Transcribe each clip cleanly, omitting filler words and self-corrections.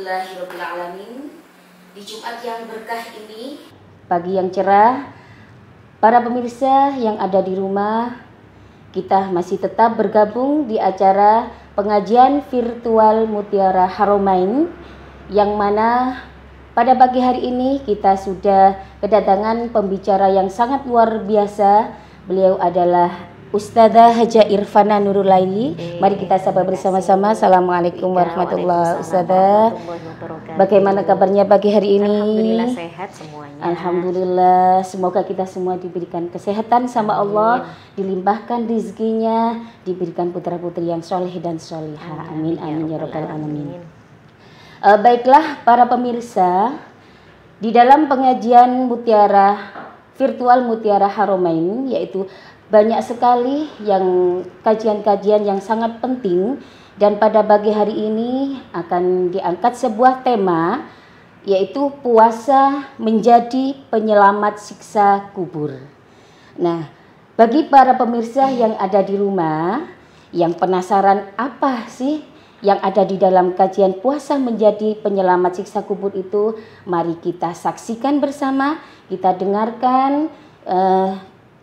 Alhamdulillahirrabbilalamin. Di Jumat yang berkah ini, pagi yang cerah, para pemirsa yang ada di rumah, kita masih tetap bergabung di acara pengajian virtual Mutiara Haramain, yang mana pada pagi hari ini kita sudah kedatangan pembicara yang sangat luar biasa. Beliau adalah Ustadzah Haja Irfana Nurul Laili. Mari kita sapa bersama-sama. Assalamualaikum warahmatullahi wabarakatuh. Ustadzah, bagaimana kabarnya pagi hari ini? Alhamdulillah sehat semuanya. Alhamdulillah, semoga kita semua diberikan kesehatan sama Allah, dilimpahkan rezekinya, diberikan putra-putri yang soleh dan solihah. Amin amin ya rabbal alamin. Baiklah para pemirsa, di dalam pengajian virtual Mutiara Haramain, yaitu banyak sekali yang kajian-kajian yang sangat penting, dan pada pagi hari ini akan diangkat sebuah tema, yaitu puasa menjadi penyelamat siksa kubur. Nah, bagi para pemirsa yang ada di rumah yang penasaran apa sih yang ada di dalam kajian puasa menjadi penyelamat siksa kubur itu, mari kita saksikan bersama, kita dengarkan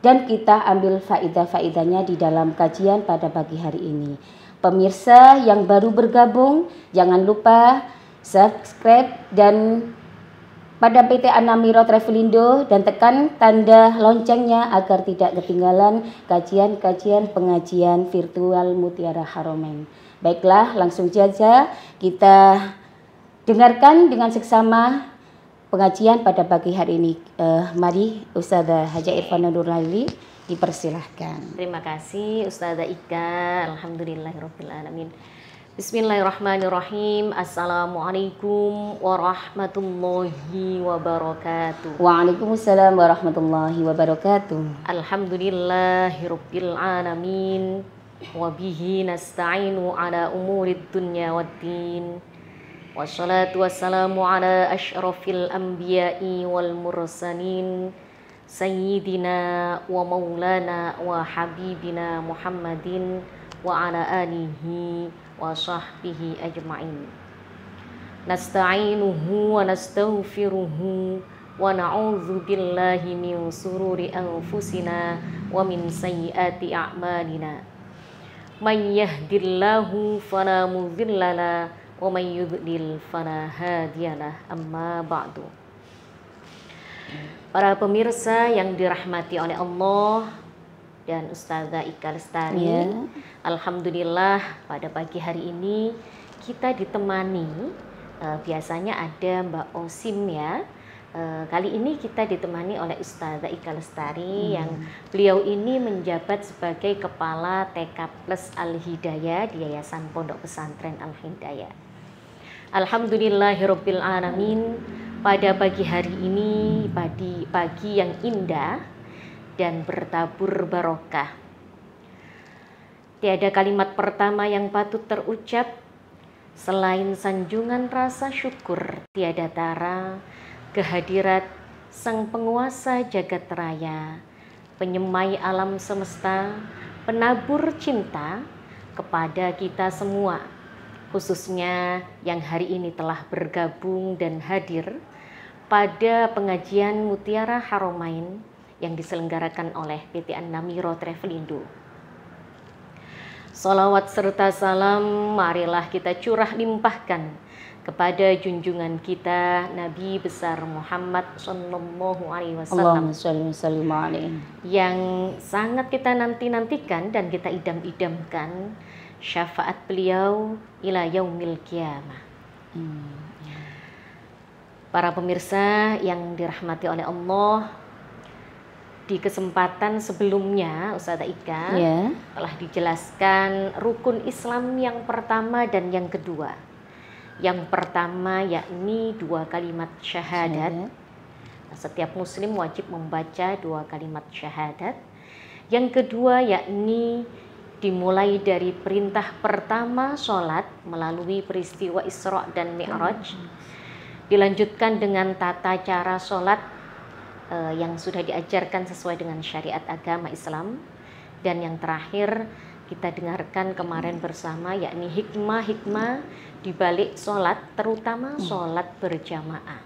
dan kita ambil faidah-faidahnya di dalam kajian pada pagi hari ini. Pemirsa yang baru bergabung, jangan lupa subscribe dan pada PT Anamiro Travelindo dan tekan tanda loncengnya agar tidak ketinggalan kajian-kajian pengajian virtual Mutiara Haramain. Baiklah, langsung saja kita dengarkan dengan seksama pengajian pada pagi hari ini. Mari Ustadzah Haja Irfana Nurul Laili, dipersilahkan. Terima kasih Ustadzah Ika. Alhamdulillahirrabbilalamin. Bismillahirrahmanirrahim. Assalamualaikum warahmatullahi wabarakatuh. Waalaikumsalam warahmatullahi wabarakatuh. Alhamdulillahirrabbilalamin. Wabihi nasta'inu ala umurid dunya waddin. Wassalatu wassalamu ala asyrafil anbiya'i wal mursalin Sayyidina wa maulana wa habibina Muhammadin wa ala alihi wa sahbihi ajma'in. Nasta'inuhu wa nastaghfiruhu wa na'udzu billahi min sururi anfusina wa min sayyiati a'malina. May yahdillahu fala mudhillalah wa may yudlil fala hadiyalah. Amma ba'du. Para pemirsa yang dirahmati oleh Allah dan Ustadzah Ika Lestari, alhamdulillah pada pagi hari ini kita ditemani, biasanya ada Mbak Osim ya. Kali ini kita ditemani oleh Ustadzah Ika Lestari yang beliau ini menjabat sebagai Kepala TK Plus Al-Hidayah di Yayasan Pondok Pesantren Al-Hidayah. Alhamdulillahirabbil alamin. Pada pagi hari ini, pagi yang indah dan bertabur barokah. Tiada kalimat pertama yang patut terucap selain sanjungan rasa syukur tiada tara kehadirat Sang Penguasa Jagat Raya, penyemai alam semesta, penabur cinta kepada kita semua, khususnya yang hari ini telah bergabung dan hadir pada pengajian Mutiara Haramain yang diselenggarakan oleh PT Anamiro Travelindo. Salawat serta salam marilah kita curah limpahkan kepada junjungan kita Nabi besar Muhammad sallallahu alaihi wasallam yang sangat kita nanti-nantikan dan kita idam-idamkan syafaat beliau ila yaumil qiyamah. Para pemirsa yang dirahmati oleh Allah, di kesempatan sebelumnya Ustadzah Ika telah dijelaskan rukun Islam yang pertama dan yang kedua. Yang pertama yakni 2 kalimat syahadat. Setiap muslim wajib membaca 2 kalimat syahadat. Yang kedua yakni dimulai dari perintah pertama sholat melalui peristiwa Isra dan Mi'raj, dilanjutkan dengan tata cara sholat yang sudah diajarkan sesuai dengan syariat agama Islam, dan yang terakhir kita dengarkan kemarin bersama, yakni hikmah-hikmah di balik sholat, terutama sholat berjamaah.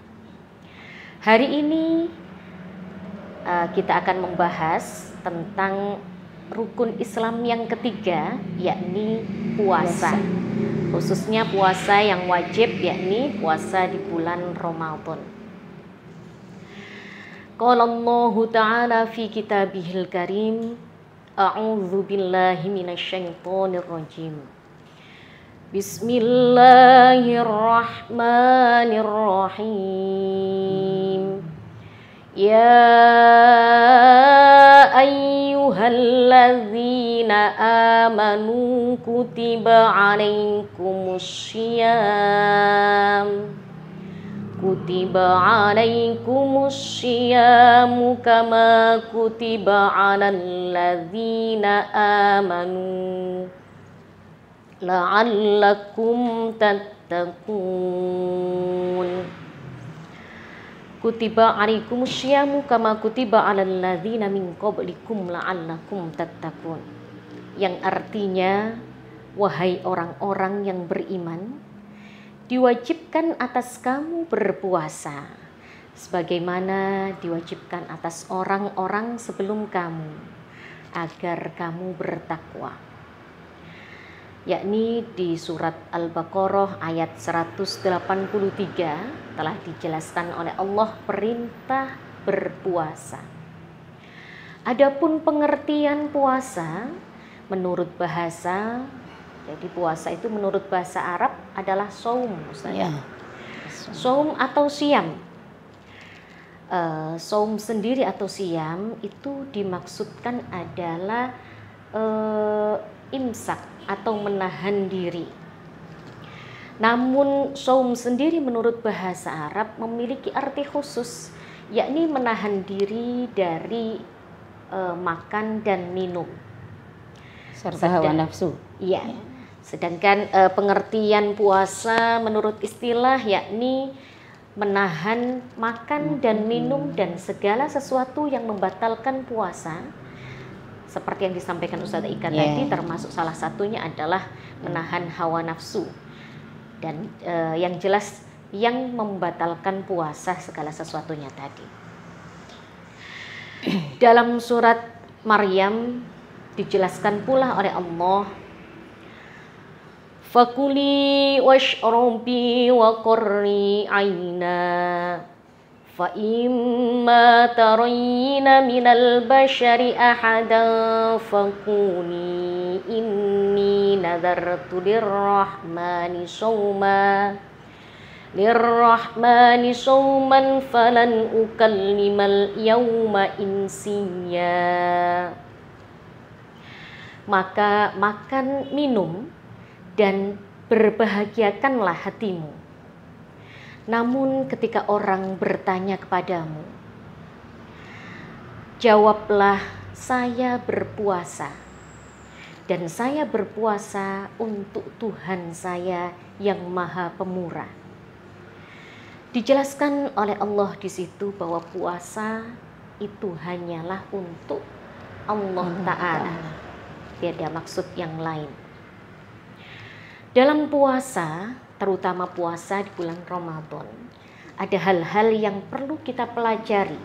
Hari ini kita akan membahas tentang rukun Islam yang ketiga, yakni puasa. Khususnya puasa yang wajib, yakni puasa di bulan Ramadan. Qala Allah Ta'ala fi kitabihil karim, a'udzu billahi minasyaitonir rajim. Bismillahirrahmanirrahim. Ya ayyuhalladzina amanu kutiba alaikumusyiyamu kama kutiba alal ladzina amanu la'allakum tattaqun. Kutiba alaikumusyiyamu kama kutiba alal ladzina min qablikum la'allakum tattaqun. Yang artinya, wahai orang-orang yang beriman, diwajibkan atas kamu berpuasa sebagaimana diwajibkan atas orang-orang sebelum kamu, agar kamu bertakwa. Yakni di surat Al-Baqarah ayat 183 telah dijelaskan oleh Allah perintah berpuasa. Adapun pengertian puasa menurut bahasa, jadi puasa itu menurut bahasa Arab adalah saum, ya. Saum atau siam. Saum sendiri atau siam itu dimaksudkan adalah imsak atau menahan diri. Namun saum sendiri menurut bahasa Arab memiliki arti khusus, yakni menahan diri dari makan dan minum serta hawa nafsu. Iya. Sedangkan pengertian puasa menurut istilah yakni menahan makan dan minum dan segala sesuatu yang membatalkan puasa. Seperti yang disampaikan Ustazah Ika tadi, termasuk salah satunya adalah menahan hawa nafsu. Dan yang jelas yang membatalkan puasa segala sesuatunya tadi. Dalam surat Maryam dijelaskan pula oleh Allah, fakuli washrobi wa qurri aina fa imma tarayna minal bashari ahadan fakuni inni nadartu lirrahmani sawman falan ukallimal yawma insiya. Maka makan, minum, dan berbahagiakanlah hatimu. Namun ketika orang bertanya kepadamu, jawablah, saya berpuasa. Dan saya berpuasa untuk Tuhan saya yang Maha Pemurah. Dijelaskan oleh Allah di situ bahwa puasa itu hanyalah untuk Allah Ta'ala. Tidak ada maksud yang lain. Dalam puasa, terutama puasa di bulan Ramadan, ada hal-hal yang perlu kita pelajari.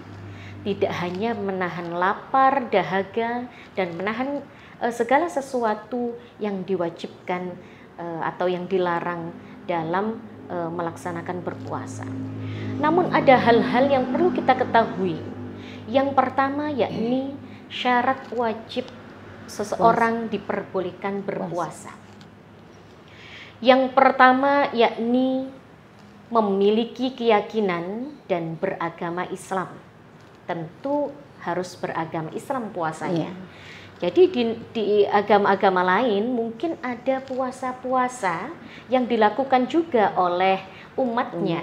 Tidak hanya menahan lapar, dahaga, dan menahan segala sesuatu yang diwajibkan atau yang dilarang dalam melaksanakan berpuasa. Namun ada hal-hal yang perlu kita ketahui. Yang pertama yakni syarat wajib seseorang diperbolehkan berpuasa. Yang pertama yakni memiliki keyakinan dan beragama Islam. Tentu harus beragama Islam puasanya. Jadi di agama-agama lain mungkin ada puasa-puasa yang dilakukan juga oleh umatnya.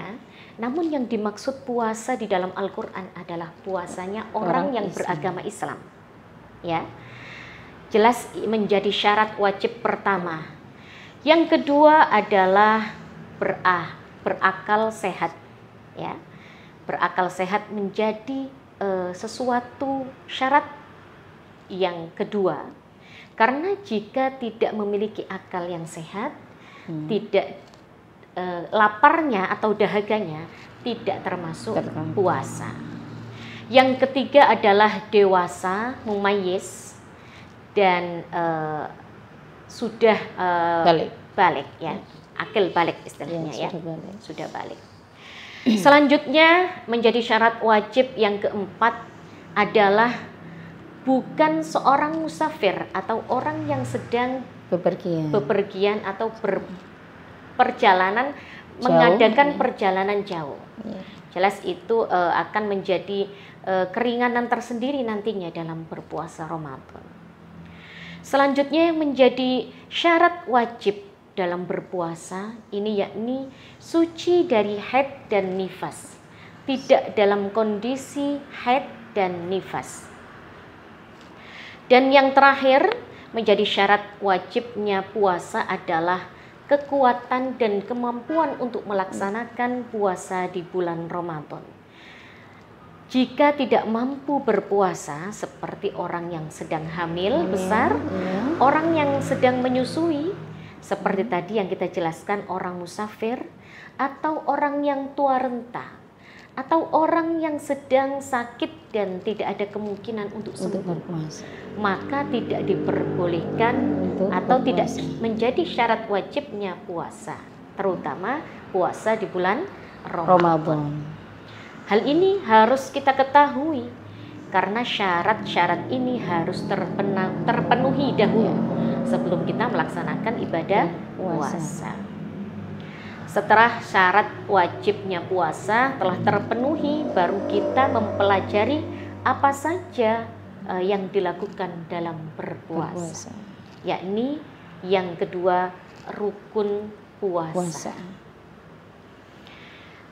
Namun yang dimaksud puasa di dalam Al-Quran adalah puasanya orang yang beragama Islam. Ya, jelas menjadi syarat wajib pertama. Yang kedua adalah berakal sehat. Ya, berakal sehat menjadi sesuatu syarat yang kedua. Karena jika tidak memiliki akal yang sehat, tidak laparnya atau dahaganya tidak termasuk puasa. Yang ketiga adalah dewasa, mumayyiz, dan sudah balik ya, akil balik istilahnya ya, sudah balik. Selanjutnya menjadi syarat wajib yang keempat adalah bukan seorang musafir atau orang yang sedang bepergian atau perjalanan jauh, mengadakan perjalanan jauh. Jelas itu akan menjadi keringanan tersendiri nantinya dalam berpuasa Ramadan. Selanjutnya yang menjadi syarat wajib dalam berpuasa ini yakni suci dari haid dan nifas, tidak dalam kondisi haid dan nifas. Dan yang terakhir menjadi syarat wajibnya puasa adalah kekuatan dan kemampuan untuk melaksanakan puasa di bulan Ramadan. Jika tidak mampu berpuasa seperti orang yang sedang hamil besar, orang yang sedang menyusui, seperti tadi yang kita jelaskan orang musafir, atau orang yang tua renta, atau orang yang sedang sakit dan tidak ada kemungkinan untuk sembuh, maka tidak diperbolehkan atau tidak menjadi syarat wajibnya puasa, terutama puasa di bulan Ramadan. Hal ini harus kita ketahui karena syarat-syarat ini harus terpenuhi dahulu sebelum kita melaksanakan ibadah puasa. Setelah syarat wajibnya puasa telah terpenuhi, baru kita mempelajari apa saja yang dilakukan dalam berpuasa. Yakni yang kedua, rukun puasa.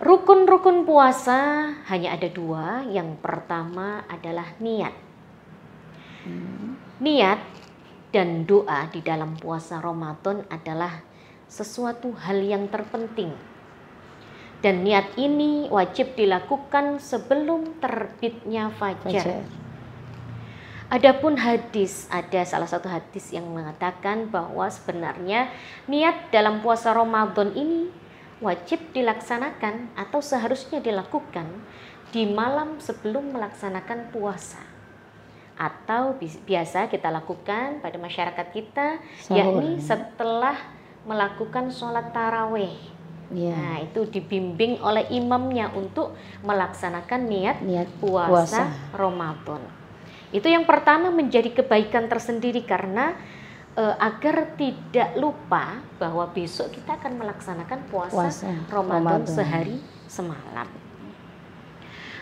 Rukun-rukun puasa hanya ada dua. Yang pertama adalah niat. Niat dan doa di dalam puasa Ramadan adalah sesuatu hal yang terpenting, dan niat ini wajib dilakukan sebelum terbitnya fajar. Adapun hadis, ada salah satu hadis yang mengatakan bahwa sebenarnya niat dalam puasa Ramadan ini wajib dilaksanakan atau seharusnya dilakukan di malam sebelum melaksanakan puasa, atau biasa kita lakukan pada masyarakat kita yakni setelah melakukan sholat taraweh. Nah, itu dibimbing oleh imamnya untuk melaksanakan niat puasa Ramadan. Itu yang pertama menjadi kebaikan tersendiri karena agar tidak lupa bahwa besok kita akan melaksanakan puasa Ramadan sehari semalam.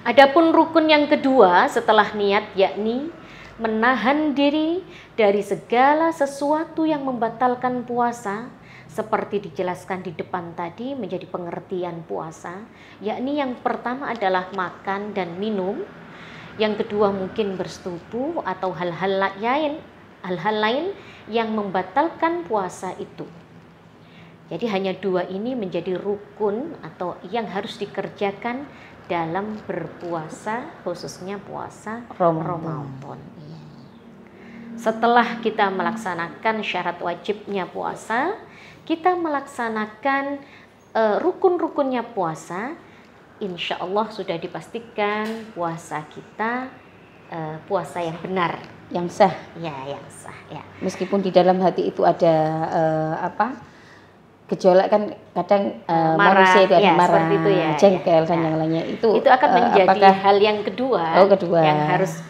Adapun rukun yang kedua setelah niat yakni menahan diri dari segala sesuatu yang membatalkan puasa, seperti dijelaskan di depan tadi menjadi pengertian puasa, yakni yang pertama adalah makan dan minum, yang kedua mungkin bersetubuh atau hal-hal lain yang membatalkan puasa itu. Jadi hanya dua ini menjadi rukun atau yang harus dikerjakan dalam berpuasa, khususnya puasa Ramadan. Setelah kita melaksanakan syarat wajibnya puasa, kita melaksanakan rukun-rukunnya puasa, insya Allah sudah dipastikan puasa kita puasa yang benar, yang sah. Ya, yang sah. Ya. Meskipun di dalam hati itu ada gejolak kan kadang manusia itu ada marah, itu ya, jengkel dan yang lainnya. Itu akan menjadi hal yang kedua, yang harus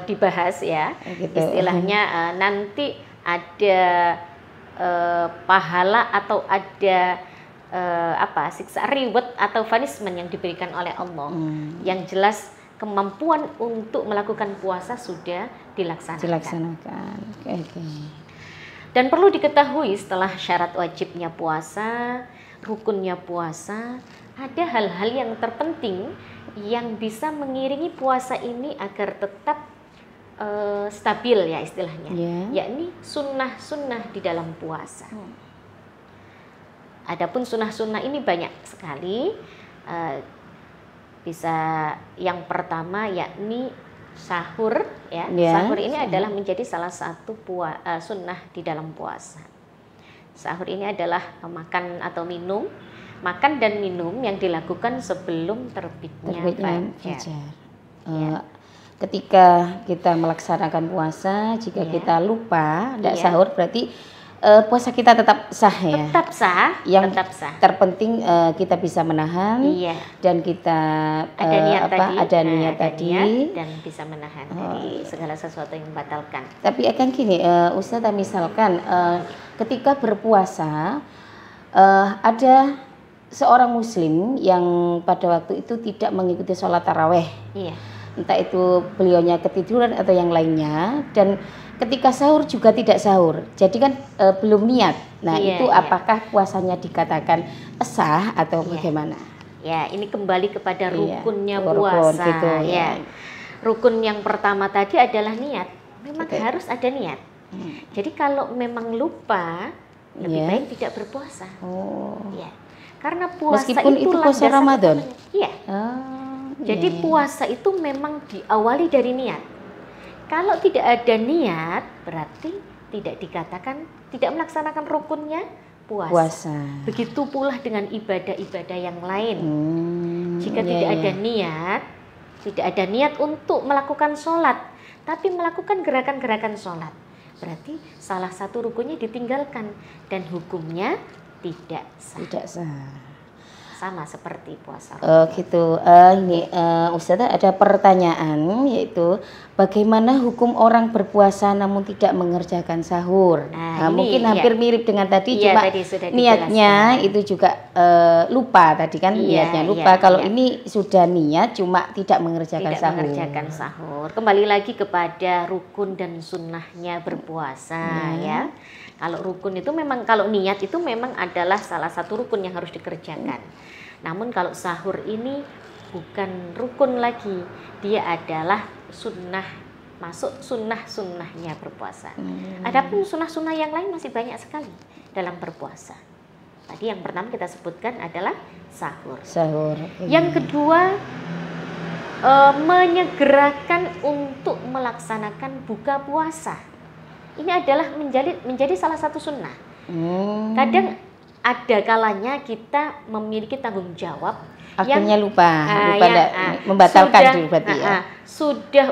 dibahas ya. Gitu. Istilahnya nanti ada pahala atau ada siksa reward atau punishment yang diberikan oleh Allah. Yang jelas kemampuan untuk melakukan puasa sudah dilaksanakan. Okay. Dan perlu diketahui setelah syarat wajibnya puasa, rukunnya puasa, ada hal-hal yang terpenting yang bisa mengiringi puasa ini agar tetap stabil ya istilahnya, yakni sunnah-sunnah di dalam puasa. Adapun sunnah-sunnah ini banyak sekali. Bisa yang pertama yakni sahur ya. Sahur ini adalah menjadi salah satu sunnah di dalam puasa. Sahur ini adalah makan atau minum, makan dan minum yang dilakukan sebelum terbitnya fajar. Ketika kita melaksanakan puasa, jika kita lupa tidak sahur, berarti puasa kita tetap sah ya. Tetap sah. Yang tetap sah. Terpenting kita bisa menahan dan kita ada niat tadi dan bisa menahan dari segala sesuatu yang membatalkan. Tapi akan gini, Ustazah, misalkan ketika berpuasa ada seorang muslim yang pada waktu itu tidak mengikuti sholat taraweh. Entah itu beliaunya ketiduran atau yang lainnya, dan ketika sahur juga tidak sahur, jadi kan belum niat. Nah itu apakah puasanya dikatakan sah atau bagaimana? Ya, ini kembali kepada rukunnya puasa. Gitu, rukun yang pertama tadi adalah niat. Memang harus ada niat. Jadi kalau memang lupa, lebih baik tidak berpuasa. Karena puasa meskipun itu puasa Ramadan. Jadi puasa itu memang diawali dari niat. Kalau tidak ada niat, berarti tidak dikatakan, tidak melaksanakan rukunnya puasa. Begitu pula dengan ibadah-ibadah yang lain. Jika tidak ada niat untuk melakukan sholat, tapi melakukan gerakan-gerakan sholat, berarti salah satu rukunnya ditinggalkan dan hukumnya tidak sah. Tidak sah. Sama seperti puasa. Gitu. Ini Ustazah ada pertanyaan, yaitu bagaimana hukum orang berpuasa namun tidak mengerjakan sahur? Mungkin hampir mirip dengan tadi, cuma tadi niatnya itu juga lupa tadi kan, niatnya lupa. Kalau ini sudah niat cuma tidak mengerjakan sahur. Kembali lagi kepada rukun dan sunnahnya berpuasa ya. Kalau rukun itu memang, kalau niat itu memang adalah salah satu rukun yang harus dikerjakan. Namun kalau sahur ini bukan rukun lagi, dia adalah sunnah, masuk sunnah-sunnahnya berpuasa. Adapun sunnah-sunnah yang lain masih banyak sekali dalam berpuasa. Tadi yang pertama kita sebutkan adalah sahur. Yang kedua, menyegerakan untuk melaksanakan buka puasa. Ini adalah menjadi salah satu sunnah. Kadang ada kalanya kita memiliki tanggung jawab. Akhirnya lupa membatalkan berarti Sudah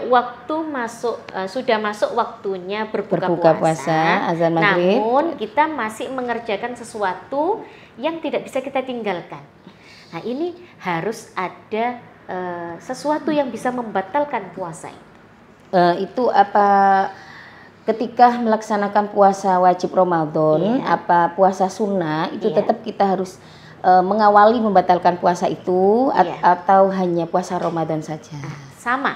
masuk waktunya berbuka puasa, azan maghrib. Namun kita masih mengerjakan sesuatu yang tidak bisa kita tinggalkan. Nah ini harus ada sesuatu yang bisa membatalkan puasa itu. Itu apa? Ketika melaksanakan puasa wajib Ramadan, apa puasa sunnah itu tetap kita harus mengawali membatalkan puasa itu atau hanya puasa Ramadan saja? Sama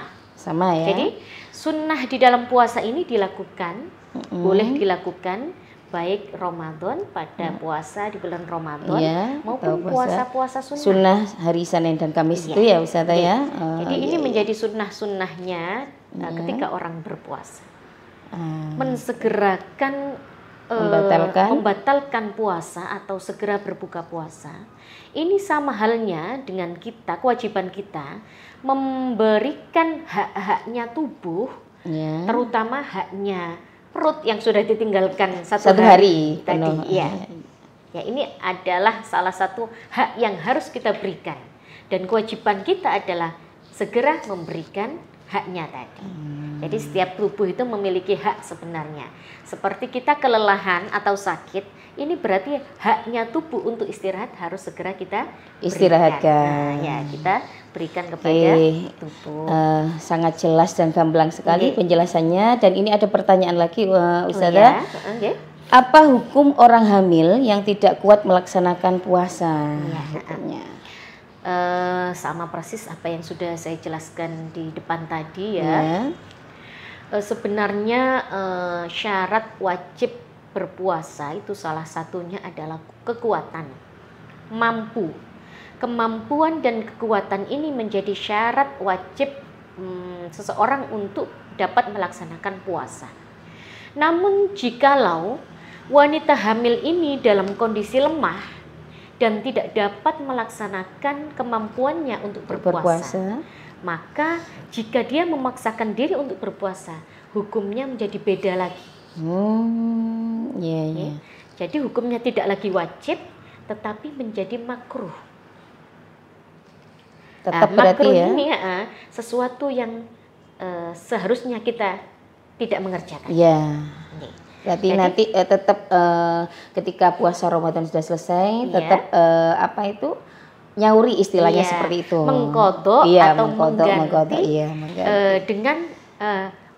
ya. Jadi sunnah di dalam puasa ini dilakukan, boleh dilakukan baik Ramadan pada puasa di bulan Ramadan maupun puasa-puasa sunnah hari Senin dan Kamis itu ya Ustazah ya. Jadi ini menjadi sunnah-sunnahnya ketika orang berpuasa. Mensegerakan membatalkan puasa atau segera berbuka puasa. Ini sama halnya dengan kita, kewajiban kita memberikan hak-haknya tubuh, terutama haknya perut yang sudah ditinggalkan satu hari tadi. Ya, ini adalah salah satu hak yang harus kita berikan, dan kewajiban kita adalah segera memberikan haknya tadi. Jadi setiap tubuh itu memiliki hak sebenarnya. Seperti kita kelelahan atau sakit, ini berarti haknya tubuh untuk istirahat harus segera kita istirahatkan. Kita berikan kepada tubuh. Sangat jelas dan gamblang sekali penjelasannya. Dan ini ada pertanyaan lagi Ustazah. Apa hukum orang hamil yang tidak kuat melaksanakan puasa? Hukumnya. Sama persis apa yang sudah saya jelaskan di depan tadi ya. Sebenarnya syarat wajib berpuasa itu salah satunya adalah kekuatan, kemampuan dan kekuatan ini menjadi syarat wajib seseorang untuk dapat melaksanakan puasa. Namun jikalau wanita hamil ini dalam kondisi lemah dan tidak dapat melaksanakan kemampuannya untuk berpuasa, Maka jika dia memaksakan diri untuk berpuasa, hukumnya menjadi beda lagi. Jadi hukumnya tidak lagi wajib, tetapi menjadi makruh. Tetap berarti makruh ya? Ini sesuatu yang seharusnya kita tidak mengerjakan. Iya. Berarti jadi, nanti tetap ketika puasa Ramadan sudah selesai, tetap nyauri istilahnya seperti itu. Mengkodok atau mengganti. Dengan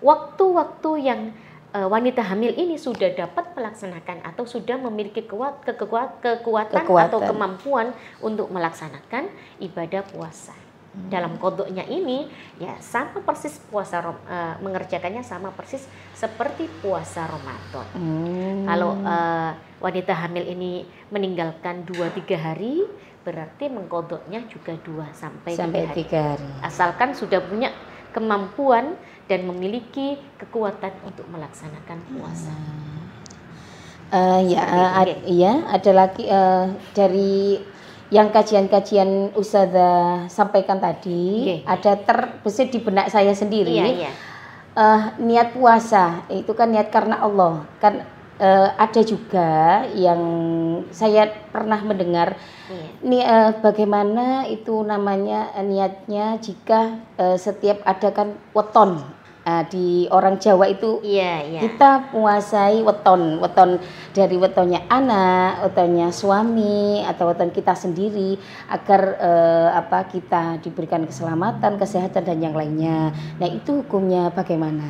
waktu-waktu yang wanita hamil ini sudah dapat melaksanakan atau sudah memiliki kekuatan atau kemampuan untuk melaksanakan ibadah puasa. Dalam kodoknya ini ya sama persis puasa mengerjakannya sama persis seperti puasa Ramadan. Kalau wanita hamil ini meninggalkan 2-3 hari, berarti mengkodoknya juga 2 sampai 3 hari. Asalkan sudah punya kemampuan dan memiliki kekuatan untuk melaksanakan puasa. Ada lagi dari yang kajian-kajian Ustazah sampaikan tadi, ada terbesit di benak saya sendiri. Niat puasa itu kan niat karena Allah. Kan ada juga yang saya pernah mendengar bagaimana itu namanya niatnya jika setiap ada kan weton. Di orang Jawa itu kita menguasai weton dari wetonnya anak, wetonnya suami atau weton kita sendiri agar kita diberikan keselamatan, kesehatan dan yang lainnya. Nah itu hukumnya bagaimana?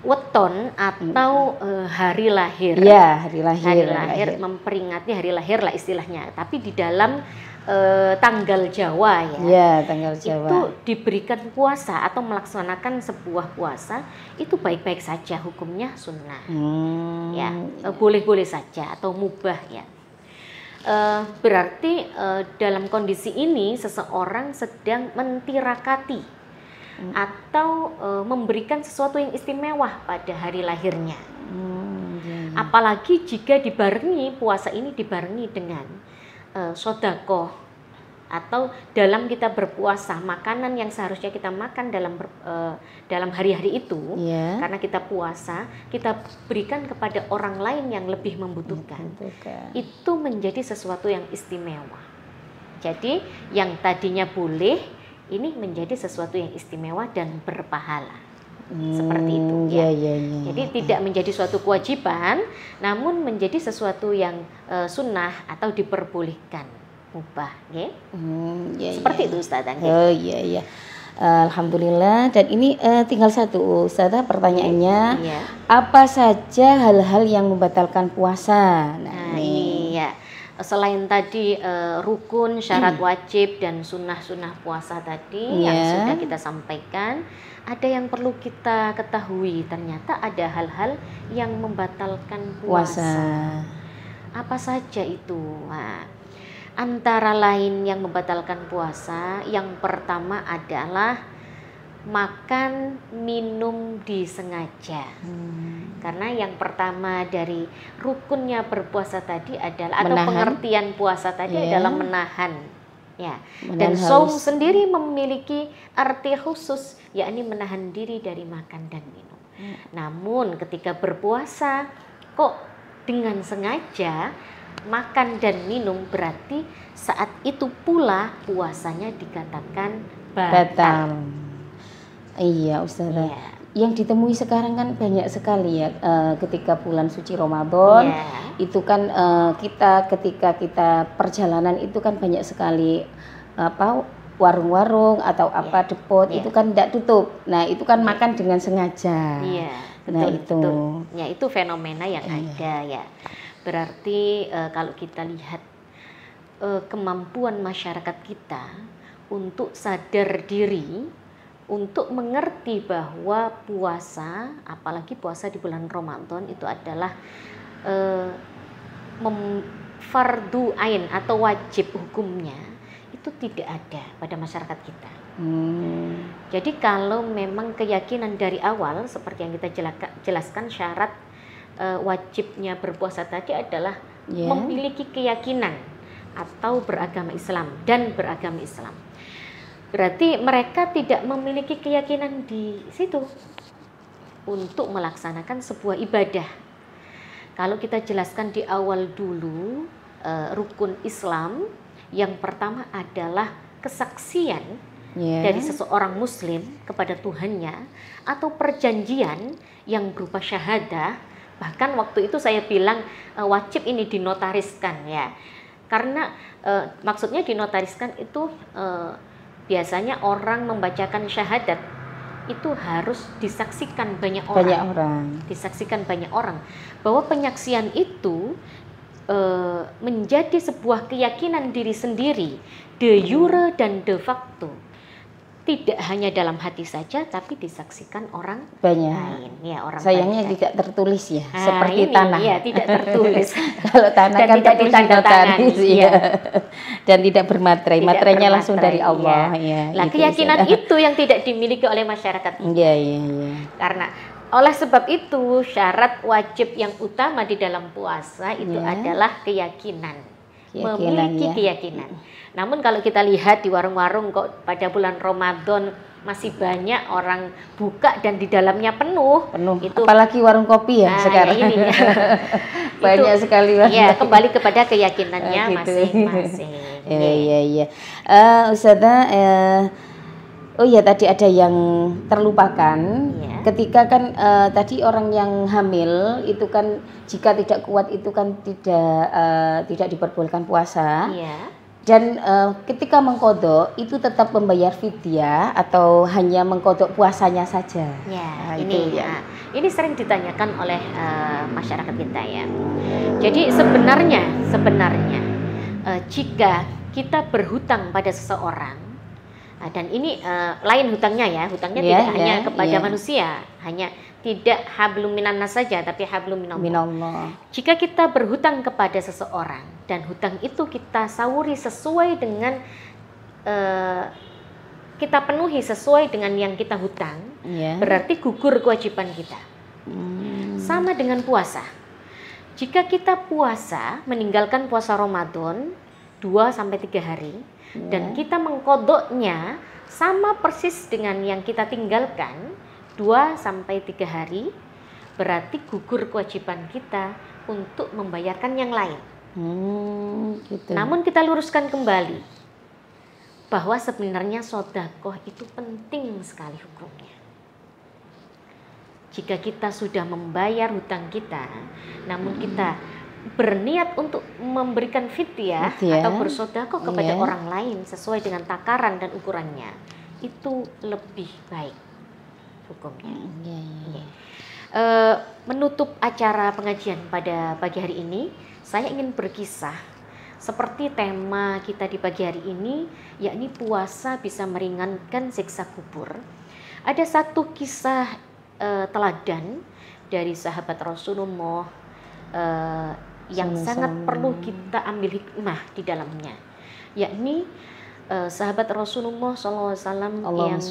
Weton atau hari lahir. Hari lahir memperingati hari lahir lah istilahnya. Tapi di dalam tanggal Jawa tanggal Jawa itu diberikan puasa atau melaksanakan sebuah puasa itu baik-baik saja, hukumnya sunnah. Boleh-boleh saja atau mubah ya. Berarti dalam kondisi ini seseorang sedang mentirakati atau memberikan sesuatu yang istimewa pada hari lahirnya. Apalagi jika dibarengi puasa ini dibarengi dengan sodakoh atau dalam kita berpuasa makanan yang seharusnya kita makan dalam hari-hari itu karena kita puasa kita berikan kepada orang lain yang lebih membutuhkan. Itu menjadi sesuatu yang istimewa. Jadi yang tadinya boleh ini menjadi sesuatu yang istimewa dan berpahala. Seperti itu Jadi tidak menjadi suatu kewajiban, namun menjadi sesuatu yang sunnah atau diperbolehkan, mubah, seperti itu Ustazah. Alhamdulillah. Dan ini tinggal satu Ustazah pertanyaannya, apa saja hal-hal yang membatalkan puasa? Ini selain tadi rukun, syarat wajib dan sunnah-sunnah puasa tadi yang sudah kita sampaikan, ada yang perlu kita ketahui, ternyata ada hal-hal yang membatalkan puasa. Apa saja itu? Antara lain yang membatalkan puasa, yang pertama adalah makan minum disengaja. Karena yang pertama dari rukunnya berpuasa tadi adalah atau pengertian puasa tadi adalah menahan. Dan saum sendiri memiliki arti khusus, yakni menahan diri dari makan dan minum. Namun ketika berpuasa kok dengan sengaja makan dan minum, berarti saat itu pula puasanya dikatakan batal. Iya Ustazah. Yang ditemui sekarang kan banyak sekali ketika bulan suci Ramadan itu kan ketika kita perjalanan itu kan banyak sekali warung-warung atau depot itu kan tidak tutup. Nah itu kan makan dengan sengaja. Betul. Itu fenomena yang ada Berarti kalau kita lihat kemampuan masyarakat kita untuk sadar diri, untuk mengerti bahwa puasa, apalagi puasa di bulan Ramadan itu adalah fardu ain atau wajib hukumnya, itu tidak ada pada masyarakat kita. Jadi kalau memang keyakinan dari awal seperti yang kita jelaskan, syarat wajibnya berpuasa tadi adalah memiliki keyakinan atau beragama Islam dan beragama Islam. Berarti mereka tidak memiliki keyakinan di situ untuk melaksanakan sebuah ibadah. Kalau kita jelaskan di awal dulu, rukun Islam yang pertama adalah kesaksian dari seseorang muslim kepada Tuhannya, atau perjanjian yang berupa syahadah. Bahkan waktu itu saya bilang wajib ini dinotariskan ya. Karena maksudnya dinotariskan itu biasanya orang membacakan syahadat itu harus disaksikan banyak orang. Disaksikan banyak orang. Bahwa penyaksian itu menjadi sebuah keyakinan diri sendiri, de jure dan de facto. Tidak hanya dalam hati saja, tapi disaksikan orang lain. Ya, orang sayangnya banyak. Tidak tertulis ya, seperti ini, tanah. Ya, tidak tertulis. Kalau tanah dan kan tidak ditandatangani, ya. Dan tidak bermaterai. Materainya langsung dari Allah. Ya. Nah, keyakinan itu yang tidak dimiliki oleh masyarakat. Iya. Karena oleh sebab itu syarat wajib yang utama di dalam puasa itu adalah keyakinan. Memiliki keyakinan. Namun kalau kita lihat di warung-warung kok pada bulan Ramadan masih banyak orang buka dan di dalamnya penuh. Itu apalagi warung kopi ya sekarang. Ya, ini, banyak sekali. Ya, kembali kepada keyakinannya masing-masing. Iya. Ustazah, oh ya, tadi ada yang terlupakan. Ketika kan tadi orang yang hamil itu kan jika tidak kuat itu kan tidak diperbolehkan puasa. Dan ketika mengkodok itu tetap membayar fidyah atau hanya mengkodok puasanya saja? Ini sering ditanyakan oleh masyarakat kita ya. Jadi sebenarnya jika kita berhutang pada seseorang, dan ini lain hutangnya tidak hanya kepada manusia, hanya tidak hablum minan nas saja, tapi hablum minallah. Jika kita berhutang kepada seseorang dan hutang itu kita sauri sesuai dengan kita penuhi sesuai dengan yang kita hutang, berarti gugur kewajiban kita. Sama dengan puasa. Jika kita puasa, meninggalkan puasa Ramadan 2-3 hari, dan kita mengkodoknya sama persis dengan yang kita tinggalkan 2-3 hari, berarti gugur kewajiban kita untuk membayarkan yang lain. Gitu. Namun kita luruskan kembali bahwa sebenarnya sedekah itu penting sekali hukumnya. Jika kita sudah membayar hutang kita, namun kita berniat untuk memberikan fidyah atau bersedekah kepada orang lain sesuai dengan takaran dan ukurannya, itu lebih baik hukumnya. Menutup acara pengajian pada pagi hari ini, saya ingin berkisah seperti tema kita di pagi hari ini, yakni puasa bisa meringankan siksa kubur. Ada satu kisah teladan dari sahabat Rasulullah yang sangat perlu kita ambil hikmah di dalamnya, yakni sahabat Rasulullah SAW yang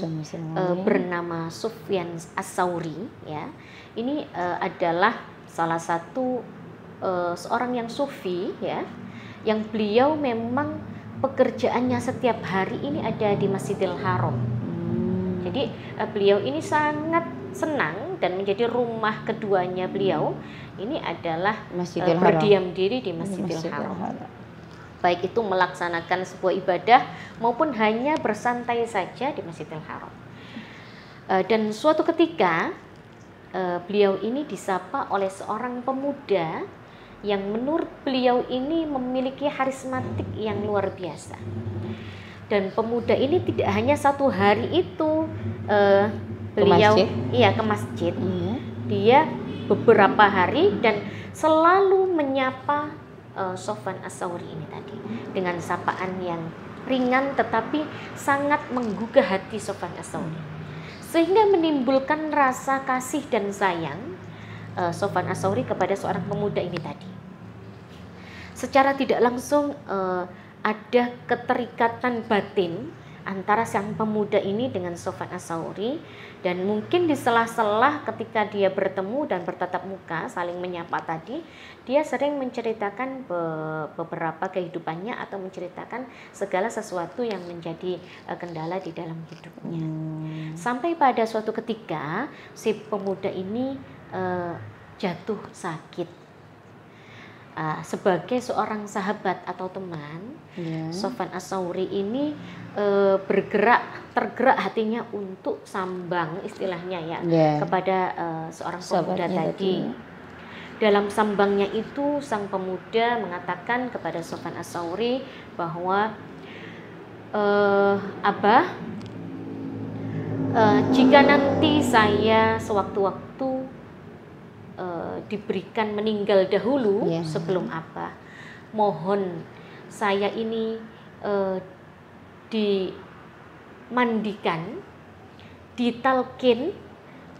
bernama Sufyan As-Sauri ya. Ini adalah salah satu seorang yang sufi ya, yang beliau memang pekerjaannya setiap hari ini ada di Masjidil Haram. Jadi beliau ini sangat senang dan menjadi rumah keduanya beliau ini adalah berdiam diri di Masjidil Haram. Baik itu melaksanakan sebuah ibadah maupun hanya bersantai saja di Masjidil Haram. Dan suatu ketika beliau ini disapa oleh seorang pemuda yang menurut beliau ini memiliki karismatik yang luar biasa. Dan pemuda ini tidak hanya satu hari itu beliau ke masjid. Dia beberapa hari dan selalu menyapa Sufyan As-Sauri ini tadi dengan sapaan yang ringan tetapi sangat menggugah hati Sufyan As-Sauri, sehingga menimbulkan rasa kasih dan sayang Sufyan As-Sauri kepada seorang pemuda ini tadi. Secara tidak langsung ada keterikatan batin antara sang pemuda ini dengan Sofwan Ats-Tsauri, dan mungkin di sela-sela ketika dia bertemu dan bertatap muka saling menyapa tadi, dia sering menceritakan beberapa kehidupannya atau menceritakan segala sesuatu yang menjadi kendala di dalam hidupnya. Sampai pada suatu ketika si pemuda ini jatuh sakit. Sebagai seorang sahabat atau teman, Sofwan Ats-Tsauri ini tergerak hatinya untuk sambang istilahnya kepada seorang pemuda tadi. Dalam sambangnya itu sang pemuda mengatakan kepada Sofwan Ats-Tsauri bahwa Abah, jika nanti saya sewaktu-waktu diberikan meninggal dahulu sebelum Abah, mohon saya ini dimandikan, ditalkin,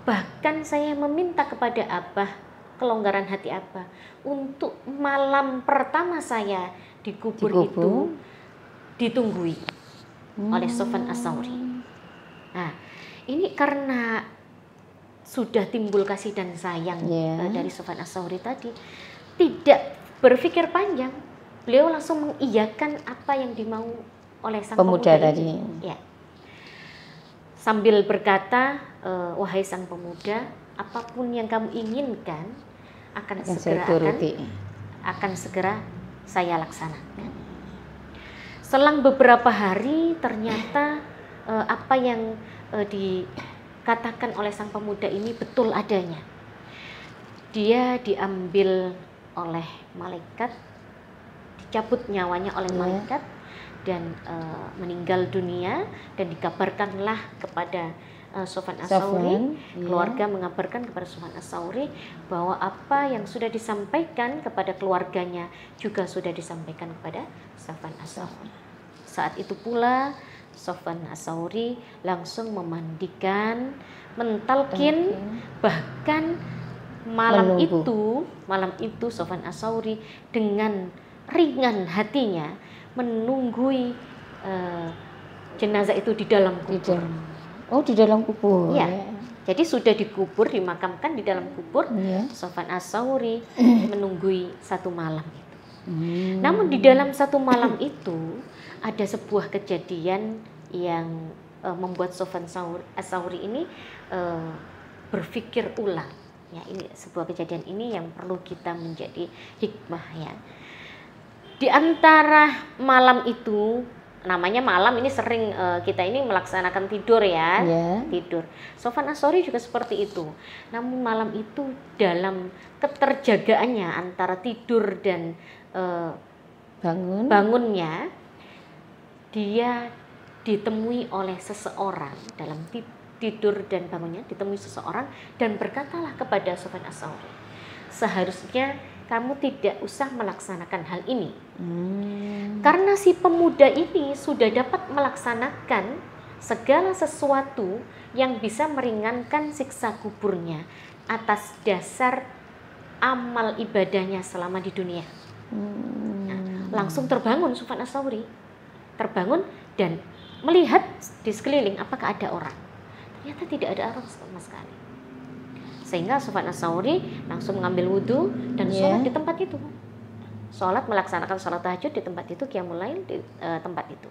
bahkan saya meminta kepada Abah kelonggaran hati Abah untuk malam pertama saya dikubur itu ditunggui oleh Sofwan Ats-Tsauri. Nah, ini karena sudah timbul kasih dan sayang dari Sofwan Ats-Tsauri tadi, tidak berpikir panjang, beliau langsung mengiyakan apa yang dimau oleh sang pemuda tadi. Sambil berkata, wahai sang pemuda, apapun yang kamu inginkan akan segera saya laksanakan. Selang beberapa hari ternyata apa yang dikatakan oleh sang pemuda ini betul adanya. Dia diambil oleh malaikat, dicabut nyawanya oleh malaikat, dan meninggal dunia, dan dikabarkanlah kepada Sofwan Ats-Tsauri. Keluarga mengabarkan kepada Sofwan Ats-Tsauri bahwa apa yang sudah disampaikan kepada keluarganya juga sudah disampaikan kepada Sofwan Ats-Tsauri. Saat itu pula Sofwan Ats-Tsauri langsung memandikan, mentalkin, bahkan malam itu Sofwan Ats-Tsauri dengan ringan hatinya menunggui jenazah itu di dalam kubur. Di dalam kubur. Jadi sudah dikubur, dimakamkan di dalam kubur. Sofwan Ats-Tsauri menunggui satu malam itu. Namun di dalam satu malam itu ada sebuah kejadian yang membuat Sofwan Ats-Tsauri ini berpikir ulang. Ini sebuah kejadian ini yang perlu kita menjadi hikmah ya. Di antara malam itu, namanya malam ini sering kita ini melaksanakan tidur ya, tidur. Sofwan Ats-Tsauri juga seperti itu. Namun malam itu dalam keterjagaannya antara tidur dan bangunnya, dia ditemui oleh seseorang dalam tidur dan bangunnya, ditemui seseorang dan berkatalah kepada Sofwan Ats-Tsauri, seharusnya kamu tidak usah melaksanakan hal ini. Karena si pemuda ini sudah dapat melaksanakan segala sesuatu yang bisa meringankan siksa kuburnya atas dasar amal ibadahnya selama di dunia. Langsung terbangun Sofwan Ats-Tsauri, terbangun dan melihat di sekeliling apakah ada orang. Ternyata tidak ada orang sama sekali. Sehingga Sofwan Ats-Tsauri langsung mengambil wudhu dan sholat di tempat itu. Sholat, melaksanakan sholat tahajud di tempat itu, qiyamul lail di tempat itu.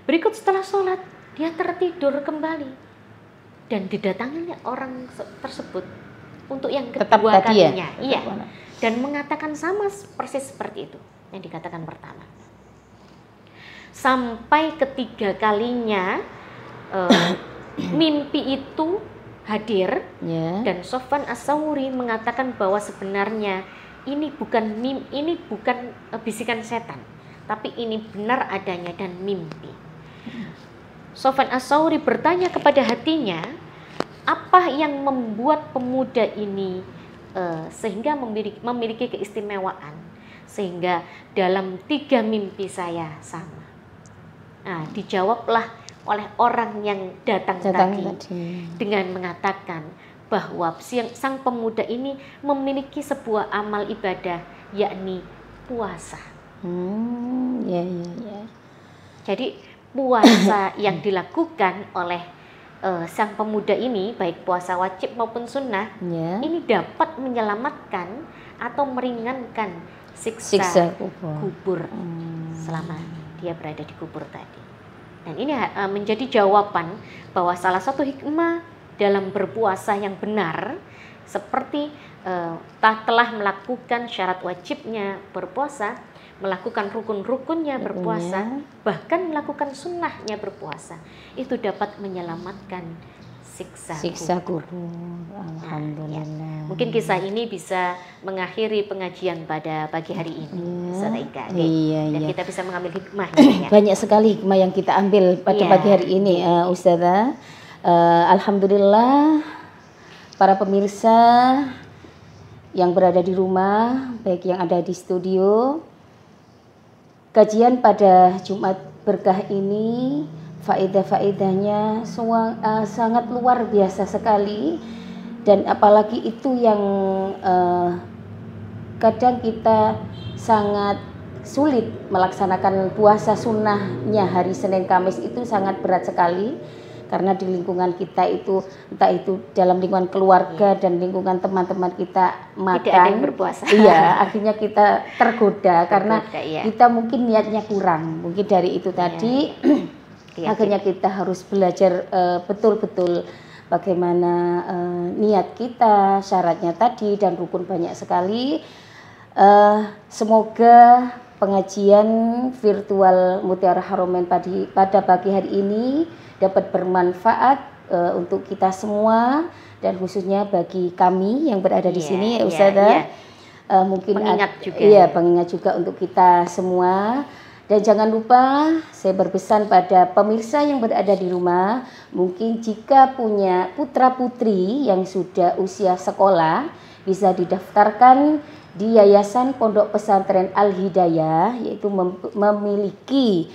Berikut setelah sholat, dia tertidur kembali. Dan didatangi orang tersebut untuk yang kedua kalinya. Dan mengatakan sama persis seperti itu yang dikatakan pertama. Sampai ketiga kalinya mimpi itu hadir dan Sofwan Ats-Tsauri mengatakan bahwa sebenarnya ini bukan bisikan setan, tapi ini benar adanya dan mimpi. Sofwan Ats-Tsauri bertanya kepada hatinya, apa yang membuat pemuda ini sehingga memiliki keistimewaan sehingga dalam 3 mimpi saya sama. Nah, dijawablah oleh orang yang datang tadi dengan mengatakan bahwa sang pemuda ini memiliki sebuah amal ibadah, yakni puasa. Jadi puasa yang dilakukan oleh sang pemuda ini, baik puasa wajib maupun sunnah, ini dapat menyelamatkan atau meringankan siksa kubur selama dia berada di kubur tadi. Dan ini menjadi jawaban bahwa salah satu hikmah dalam berpuasa yang benar, seperti telah melakukan syarat wajibnya berpuasa, melakukan rukun-rukunnya berpuasa, bahkan melakukan sunnahnya berpuasa, itu dapat menyelamatkan siksa kubur. Alhamdulillah. Ya. Mungkin kisah ini bisa mengakhiri pengajian pada pagi hari ini, Ustazah Ika. Dan kita bisa mengambil hikmahnya. Banyak sekali hikmah yang kita ambil pada pagi hari ini, Ustazah. Alhamdulillah, para pemirsa yang berada di rumah, baik yang ada di studio, kajian pada Jumat Berkah ini faedah-faedahnya sangat luar biasa sekali, dan apalagi itu yang kadang kita sangat sulit melaksanakan puasa sunnahnya hari Senin Kamis, itu sangat berat sekali. Karena di lingkungan kita itu, entah itu dalam lingkungan keluarga dan lingkungan teman-teman kita makan, tidak ada yang berpuasa. Iya, akhirnya kita tergoda karena kita mungkin niatnya kurang. Mungkin dari itu tadi, akhirnya kita harus belajar betul-betul bagaimana niat kita, syaratnya tadi, dan rukun banyak sekali. Semoga pengajian virtual Mutiara Haramain pada pagi hari ini dapat bermanfaat untuk kita semua, dan khususnya bagi kami yang berada di sini, Ustazah. Mungkin pengingat juga untuk kita semua. Dan jangan lupa, saya berpesan pada pemirsa yang berada di rumah, mungkin jika punya putra-putri yang sudah usia sekolah, bisa didaftarkan di Yayasan Pondok Pesantren Al-Hidayah, yaitu memiliki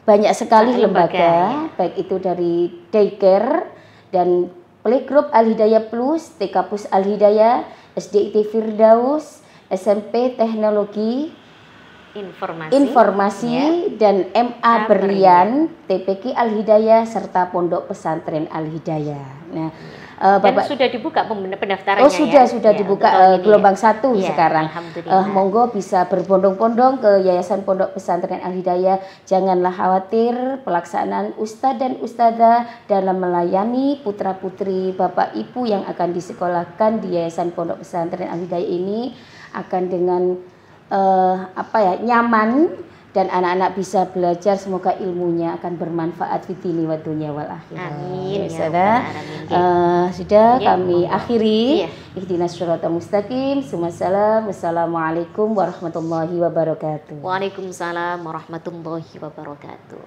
banyak sekali lembaga, baik itu dari daycare dan playgroup Al-Hidayah Plus, TK Plus Al-Hidayah, SDIT Firdaus, SMP Teknologi Informasi dan MA Berlian, TPQ Al-Hidayah, serta Pondok Pesantren Al-Hidayah. Nah, dan sudah dibuka pendaftarannya. Sudah dibuka gelombang 1 sekarang. Monggo bisa berbondong-bondong ke Yayasan Pondok Pesantren Al-Hidayah. Janganlah khawatir, pelaksanaan ustadz dan ustadzah dalam melayani putra-putri Bapak Ibu yang akan disekolahkan di Yayasan Pondok Pesantren Al-Hidayah ini akan dengan nyaman, dan anak-anak bisa belajar. Semoga ilmunya akan bermanfaat di dini wa dunya wal akhirah. Amin. Sudah kami akhiri. Ihdinas syiratal mustaqim. Wassalamualaikum warahmatullahi wabarakatuh. Waalaikumsalam warahmatullahi wabarakatuh.